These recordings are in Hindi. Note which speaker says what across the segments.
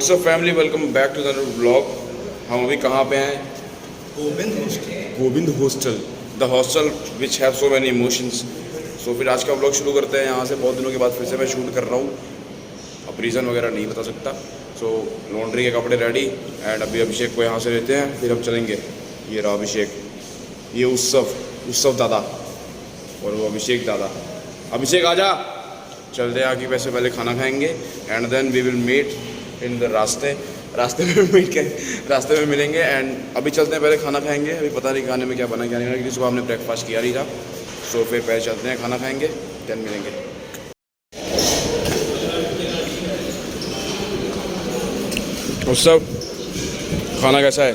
Speaker 1: So family welcome back to the vlog. हम अभी कहाँ पे हैं? Govind hostel, the hostel which have so many emotions. So फिर आज का व्लॉग शुरू करते हैं। यहाँ से बहुत दिनों के बाद फिर से मैं शूट कर रहा हूँ। अब रीज़न वगैरह नहीं बता सकता। सो लॉन्ड्री के कपड़े रेडी एंड अभी अभिषेक को यहाँ से लेते हैं, फिर हम चलेंगे। ये रहा अभिषेक, ये उत्सव दादा और वो अभिषेक दादा। अभिषेक आजा, चलते हैं आगे। वैसे पहले खाना खाएंगे and then we will meet in the रास्ते में मिलेंगे। एंड अभी चलते हैं, पहले खाना खाएंगे। अभी पता नहीं खाने में क्या बना क्या नहीं, क्योंकि सुबह हमने ब्रेकफास्ट किया नहीं था। सो फिर पहले चलते हैं, खाना खाएंगे, देन मिलेंगे। उत्सव, खाना कैसा है?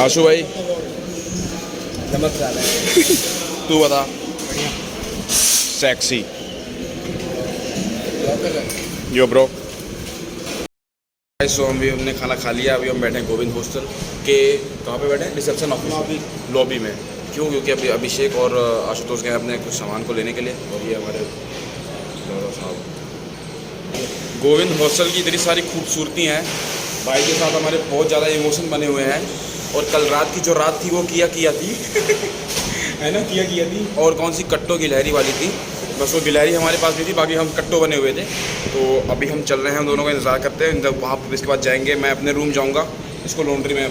Speaker 1: आशु भाई
Speaker 2: नमक डाला है।
Speaker 1: तू बता। सेक्सी यो ब्रो। सो हमने खाना खा लिया। अभी हम बैठे हैं गोविंद हॉस्टल के, कहाँ पे बैठे हैं? रिसेप्शन ऑफिस लॉबी में। क्यों? क्योंकि अभी अभिषेक और आशुतोष गए अपने कुछ सामान को लेने के लिए। और ये हमारे साहब। गोविंद हॉस्टल की इतनी सारी खूबसूरती हैं, भाई के साथ हमारे बहुत ज़्यादा इमोशन बने हुए हैं। और कल रात की जो रात थी वो किया थी है ना, किया थी। और कौन सी कट्टों की लहरी वाली थी, बस वो गिलहरी हमारे पास भी थी, बाकी हम कट्टो बने हुए थे। तो अभी हम चल रहे हैं, हम दोनों का इंतज़ार करते हैं। वहाँ पर इसके बाद जाएंगे, मैं अपने रूम जाऊँगा। इसको लॉन्ड्री में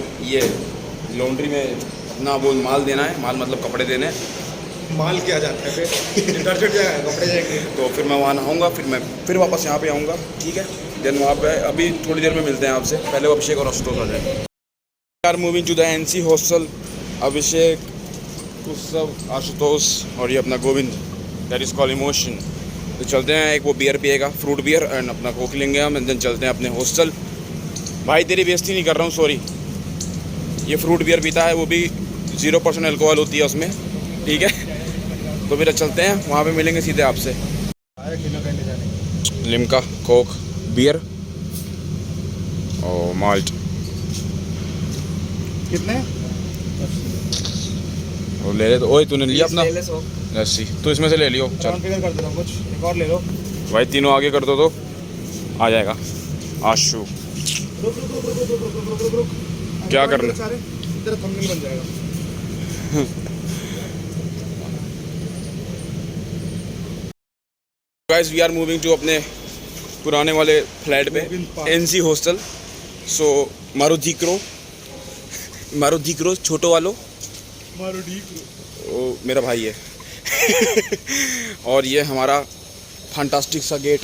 Speaker 1: अपना वो माल देना है। माल मतलब कपड़े देने।
Speaker 2: माल किया जाता है, फिर डिटर्जेंट जाएगा, कपड़े जाएंगे।
Speaker 1: तो फिर मैं वहाँ नहाऊँगा, फिर वापस यहाँ पे आऊँगा। ठीक है, देन वहाँ पे अभी थोड़ी देर में मिलते हैं आपसे। पहले वो अभिषेक और आशुतोष आ जाए। Are moving to the NC hostel. Abhishek, Utsav, Ashutosh और ये अपना Govind, that is call emotion. तो चलते हैं। एक वो बियर पिएगा, फ्रूट बियर, एंड अपना कोक लेंगे हम, एंड देन चलते हैं अपने हॉस्टल। भाई तेरी बेइज्जती नहीं कर रहा हूँ, सॉरी। ये फ्रूट बियर पीता है, वो भी 0% अल्कोहल होती है उसमें। ठीक है, तो फिर चलते हैं, वहाँ पे मिलेंगे सीधे आपसे। लिम्का, कोक, बियर और माल्ट
Speaker 2: कितने?
Speaker 1: और ले ले। तो ओए तूने लिया अपना लस्सी, तो इसमें से ले लियो। चल
Speaker 2: फिगर कर देता हूँ, कुछ एक और ले लो
Speaker 1: भाई, तीनों आगे कर दो तो आ जाएगा। आशु
Speaker 2: रुक।
Speaker 1: क्या करना?
Speaker 2: तेरा थंबनेल बन जाएगा।
Speaker 1: Guys we are moving to अपने पुराने वाले फ्लैट पे, एनसी हॉस्टल। सो मारो दीकरो छोटो वालो, वो मेरा भाई है और ये हमारा फैंटास्टिक सा gate,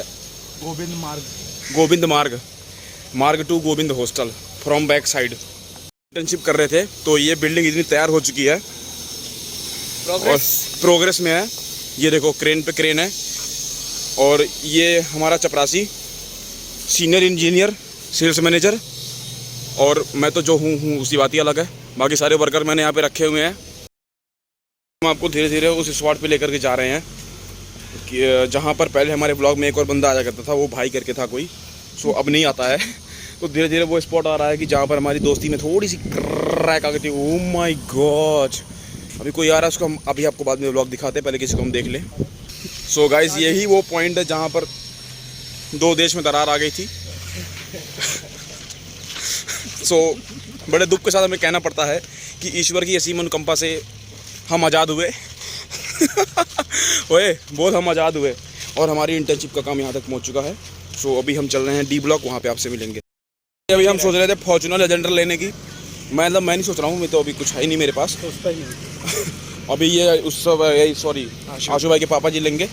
Speaker 1: Govind Marg to Govind hostel from back side. Internship कर रहे थे, तो ये बिल्डिंग इतनी तैयार हो चुकी है और प्रोग्रेस में है। ये देखो, क्रेन पे क्रेन है। और ये हमारा चपरासी, सीनियर इंजीनियर, सेल्स मैनेजर, और मैं तो जो हूँ उसी बात ही अलग है। बाकी सारे वर्कर मैंने यहाँ पे रखे हुए हैं। हम आपको धीरे धीरे उस स्पॉट पे लेकर के जा रहे हैं कि जहाँ पर पहले हमारे ब्लॉग में एक और बंदा आया करता था, वो भाई करके था कोई। सो अब नहीं आता है। तो धीरे धीरे वो स्पॉट आ रहा है कि जहाँ पर हमारी दोस्ती में थोड़ी सी क्रैक आ गई थी। ओह माय गॉड, अभी कोई आ रहा है, उसको हम अभी आपको बाद में ब्लॉग दिखाते हैं, पहले किसी को हम देख लें। सो गाइज, यही वो पॉइंट है जहाँ पर दो देश में दरार आ गई थी। सो बड़े दुख के साथ हमें कहना पड़ता है कि ईश्वर की ऐसी मनोकंपा से हम आज़ाद हुए ओए बहुत हम आज़ाद हुए और हमारी इंटर्नशिप का काम यहाँ तक पहुँच चुका है। सो अभी हम चल रहे हैं डी ब्लॉक, वहाँ पे आपसे मिलेंगे। अभी हम सोच रहे थे फॉर्च्यूनर लेजेंडर लेने की। मैं नहीं सोच रहा हूँ, मैं तो अभी कुछ है ही नहीं मेरे पास। अभी ये उत्सव, सॉरी, आशु भाई के पापा जी लेंगे।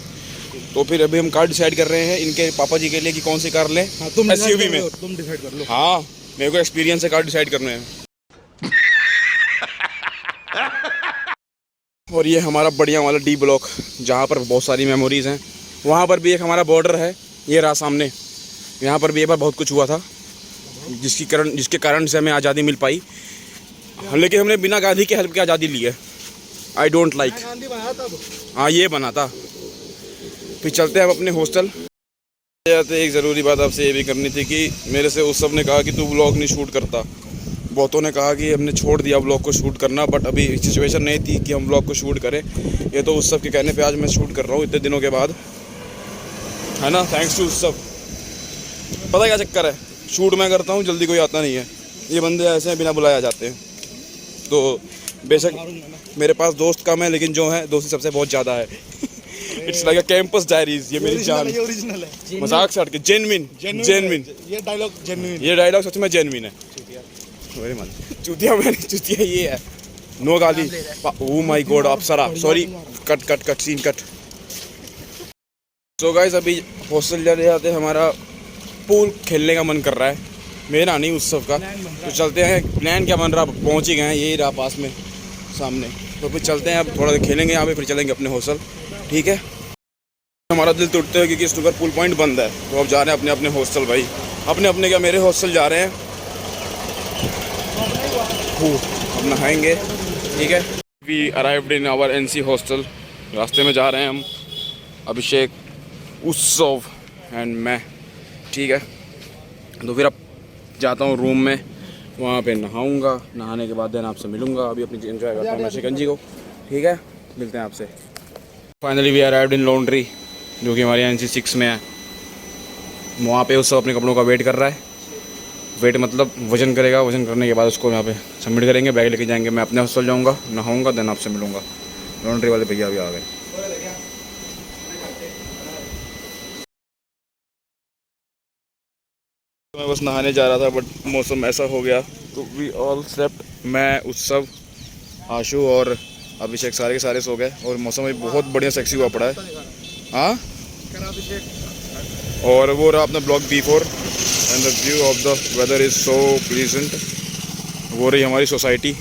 Speaker 1: तो फिर अभी हम कार डिसाइड कर रहे हैं इनके पापा जी के लिए कि कौन सी कार लें।
Speaker 2: तुम
Speaker 1: एसयूवी में
Speaker 2: तुम डिसाइड कर लो।
Speaker 1: हाँ, मेरे को एक्सपीरियंस है कार डिसाइड करने में। और ये हमारा बढ़िया वाला डी ब्लॉक, जहाँ पर बहुत सारी मेमोरीज़ हैं। वहाँ पर भी एक हमारा बॉर्डर है, ये रहा सामने। यहाँ पर भी एक बार बहुत कुछ हुआ था, जिसके कारण से हमें आज़ादी मिल पाई। लेकिन हमने बिना गांधी के हेल्प के आज़ादी ली है। I don't like. हाँ, ये बना था। फिर चलते हैं अब अपने हॉस्टल। एक ज़रूरी बात आपसे ये भी करनी थी कि मेरे से उस सब ने कहा कि तू व्लॉग नहीं शूट करता। बहुतों ने कहा कि हमने छोड़ दिया व्लॉग को शूट करना, बट अभी सिचुएशन नहीं थी कि हम व्लॉग को शूट करें। ये तो उस सब के कहने पे आज मैं शूट कर रहा हूँ इतने दिनों के बाद, है ना। थैंक्स टू उस सब। पता है क्या चक्कर है, शूट मैं करता हूँ जल्दी कोई आता नहीं है, ये बंदे ऐसे हैं बिना बुलाए आ जाते हैं। तो बेशक मेरे पास दोस्त कम है लेकिन जो है दोस्ती सबसे बहुत ज़्यादा है। It's like a campus diaries, ये मेरी जान।
Speaker 2: ये ओरिजिनल है,
Speaker 1: मजाक से हट के जेन्युइन जेन्युइन,
Speaker 2: ये डायलॉग जेन्युइन।
Speaker 1: ये डायलॉग सच में जेन्युइन है। मेरे मन चूतिया, मैंने चूतिया ये है, नो गाली। Oh my god Apsara, sorry, cut cut cut scene cut. So guys अभी हॉस्टल जा रहे आते, हमारा पूल खेलने का मन कर रहा है, मेरा नहीं उत्सव का। तो चलते हैं, प्लान क्या बन रहा, पहुंच ही गए हैं, यही रहा पास में सामने। तो फिर चलते हैं, अब थोड़ा देर खेलेंगे यहाँ पे, फिर चलेंगे अपने हॉस्टल, ठीक है। हमारा दिल टूटता है क्योंकि स्नूकर पूल पॉइंट बंद है, तो अब जा रहे हैं अपने अपने हॉस्टल भाई, अपने अपने क्या मेरे हॉस्टल जा रहे हैं। अब नहाएंगे, ठीक है। We arrived in our NC hostel, रास्ते में जा रहे हैं हम, अभिषेक, उत्सव एंड मैं, ठीक है। तो फिर अब जाता हूँ रूम में, वहाँ पे नहाऊंगा, नहाने के बाद देन आपसे मिलूंगा। अभी अपनी एंजॉय करता हूँ मैं शिकंजी को, ठीक है, मिलते हैं आपसे। Finally we arrived in laundry, जो कि हमारे NC 6 में है। वहाँ पे उस सब अपने कपड़ों का वेट कर रहा है, वेट मतलब वजन करेगा, वजन करने के बाद उसको यहाँ पे सबमिट करेंगे, बैग लेके जाएंगे। मैं अपने हॉस्टल जाऊँगा, नहाऊंगा, देन आपसे मिलूंगा। लॉन्ड्री वाले भैया भी आ गए। मैं बस नहाने जा रहा था बट मौसम ऐसा हो गया, तो वी ऑल स्लेप्ट। मैं, उत्सव, आशु और अभिषेक सारे के सारे सो गए, और मौसम भी बहुत बढ़िया सेक्सी हुआ पड़ा है। हाँ, और वो रहा अपना blog B4 and the view of the weather is so pleasant. वो रही हमारी सोसाइटी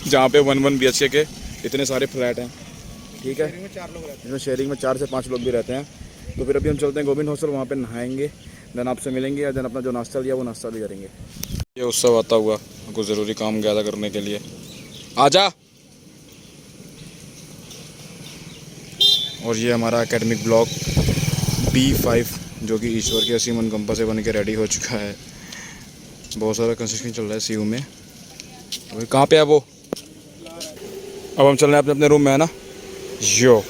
Speaker 1: जहाँ पे 1 BHK के इतने सारे फ्लैट हैं, ठीक है। इसमें शेयरिंग में 4 से 5 लोग भी रहते हैं। तो फिर अभी हम चलते हैं गोविंद हॉस्टल, वहाँ पे नहाएंगे, देन आपसे मिलेंगे, या देन अपना जो नाश्ता लिया वो नाश्ता भी करेंगे। ये उत्सव आता हुआ कुछ ज़रूरी काम ज़्यादा करने के लिए, आजा। और ये हमारा एकेडमिक ब्लॉक B5, जो कि ईश्वर के असीम अनुकंपा से बन के रेडी हो चुका है। बहुत सारा कंस्ट्रक्शन चल रहा है CU में। तो कहाँ पे है वो? अब हम चल रहे हैं अपने अपने रूम में, है ना। यो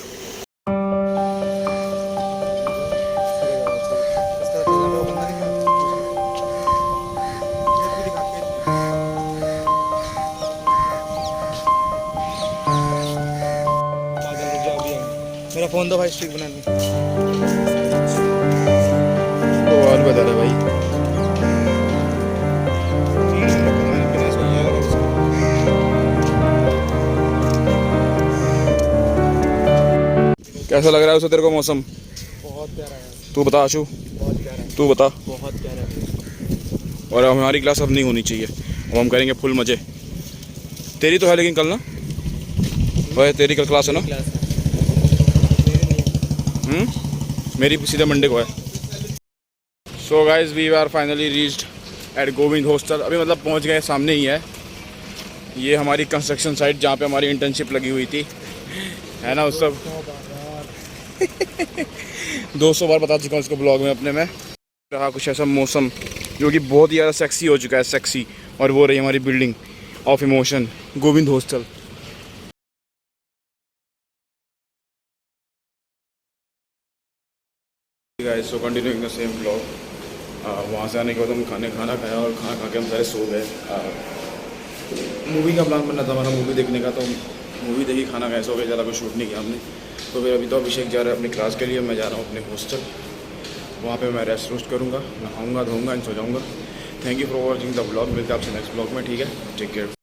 Speaker 2: मेरा फोन दो भाई, स्टिक बनाने।
Speaker 1: तो और बता रहे भाई, कैसा लग रहा है उसे तेरे को मौसम?
Speaker 2: बहुत प्यारा है,
Speaker 1: तू बता आशु,
Speaker 2: बहुत प्यारा है,
Speaker 1: तू बता।
Speaker 2: बहुत प्यारा है।
Speaker 1: और अब हमारी क्लास अब नहीं होनी चाहिए, अब हम करेंगे फुल मज़े। तेरी तो है लेकिन कल ना भाई, तेरी कल क्लास है ना?
Speaker 2: क्लास है।
Speaker 1: मेरी सीधे मंडे को है। So guys we are finally reached at Govind hostel. अभी मतलब पहुंच गए, सामने ही है। ये हमारी कंस्ट्रक्शन साइट जहाँ पे हमारी इंटर्नशिप लगी हुई थी, है ना। उस सब 200 बार बता चुका हूँ उसको ब्लॉग में अपने में। रहा कुछ ऐसा मौसम जो कि बहुत ही ज़्यादा सेक्सी हो चुका है, सेक्सी। और वो रही हमारी building of emotion, Govind hostel. Guys so continuing the same blog. वहाँ से आने के बाद हम खाना खाया, और खाना खा के हम सारे सो गए। मूवी का प्लान बना था हमारा, मूवी देखने का, तो मूवी देखी, खाना खाया, सो गए, ज़्यादा कुछ शूट नहीं किया हमने। तो फिर अभी तो अभिषेक जा रहा है अपनी क्लास के लिए, मैं जा रहा हूँ अपने हॉस्टल। वहाँ पे मैं रेस्ट रोस्ट करूँगा, नहाऊँगा, धोऊँगा एंड सो जाऊँगा। Thank you for watching the blog. मिलते हैं आपसे नेक्स्ट ब्लॉग में, ठीक है। Take care.